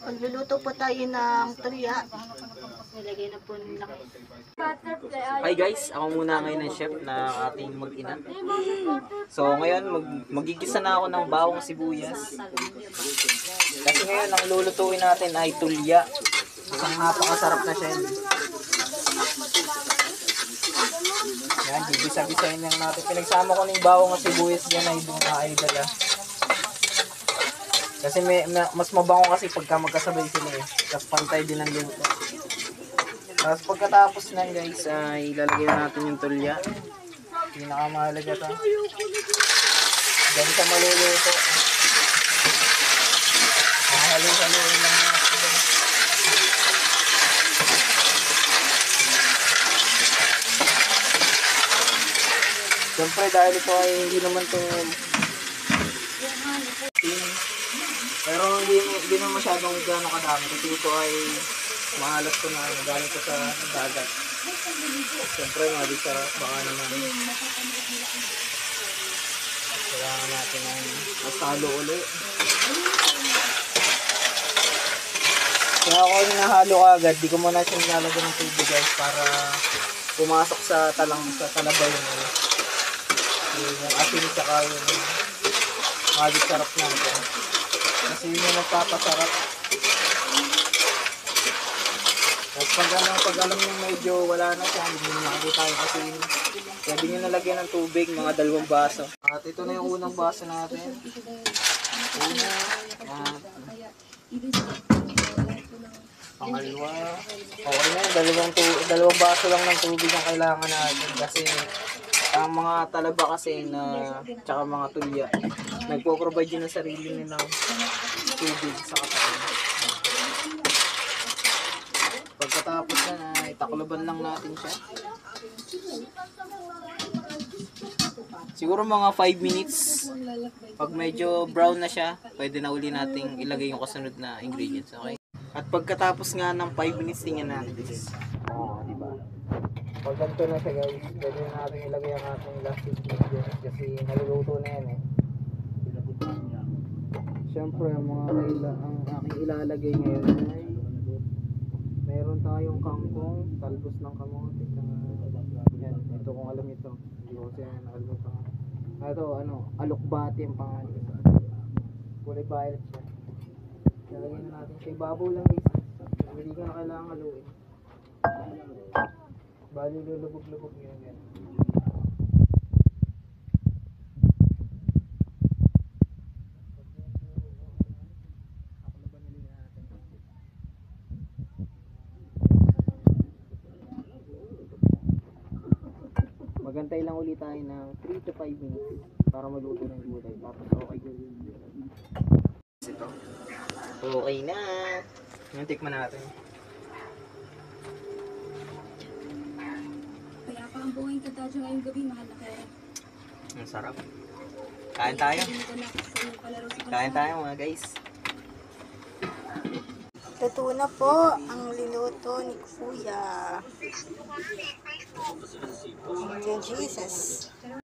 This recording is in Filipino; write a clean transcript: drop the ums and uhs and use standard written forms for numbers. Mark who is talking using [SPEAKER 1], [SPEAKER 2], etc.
[SPEAKER 1] Magluluto po tayo ng tulya. Nilagay na po nila.
[SPEAKER 2] Hi guys, ako muna ngayon ang chef na ating mag-ina. So ngayon magigisa na ako ng bawang sibuyas. Kasi ngayon ang lulutuin natin ay tulya. Isang napakasarap na siya. Yan, gigisa-gisahin lang natin. Pinagsama ko ng bawang at sibuyas dyan ay mga idol ah. Kasi mas mabango kasi pagka magkasabay sila eh. Tapos pantay din ang luto. Tapos pagkatapos na guys ay ilalagay na natin yung tulya. Pinakamahalaga ito. Diyan sa maluluto. Halo-haloin lang natin. Siyempre dahil ito ay hindi naman ito pero hindi naman masyadong gano'ng kadami kasi ito ay maalat ko na galing ko sa dagat. Siyempre mali sa baka naman kailangan natin ng mas halo ulit. Kaya ako hinahalo agad, di ko muna siya nilalagyan ng tubig guys para pumasok sa talabay yung asin saka yung magic sarap na ito. Kasi yun yung nagpapasarap. Tapos pag alam nyo medyo wala na siya, hindi nyo nakakita tayo kasi pwede nyo nalagyan ng tubig, mga 2 baso. At ito na yung unang baso natin. Una, at pangalawa. Okay na yun, 2 baso lang ng tubig ang kailangan natin kasi ang mga talaba kasi na tsaka mga tulya nagpo-provide yun ng sarili nilang tubig sa katawan. Pagkatapos na itakloban lang natin siya. Siguro mga 5 minutes. Pag medyo brown na siya, pwede na uli nating ilagay yung kasunod na ingredients, okay? At pagkatapos nga ng 5 minutes, tingnan natin this. Diba? Pag ganito na siya guys, pwede na natin ilagay ang ating last ingredients kasi naluluto na yan eh. Siyempre ang aking ilalagay ngayon ay meron tayong kangkong, talbos ng kamote, yan, ito kung alam ito, hindi ko kasi nakalimutan. Ito alokbati ang pangalan. Kulay violet siya. Lalagyan na natin siya, ibabaw lang guys, hindi ka na kailangan haluin. Bali lulubog-lubog yun yan. Magantay lang ulit tayo ng 3 to 5 minutes para maluto ng gulay. Tapos okay gulay. Ito. Okay na. Yung tikman natin.
[SPEAKER 3] Kaya pa ang buhay ka tayo ngayong gabi, mahal na kaya.
[SPEAKER 2] Ang sarap. Kain tayo. Kain tayo mga guys.
[SPEAKER 1] Luto na po ang linuto ni Kuya. Thank you, Jesus.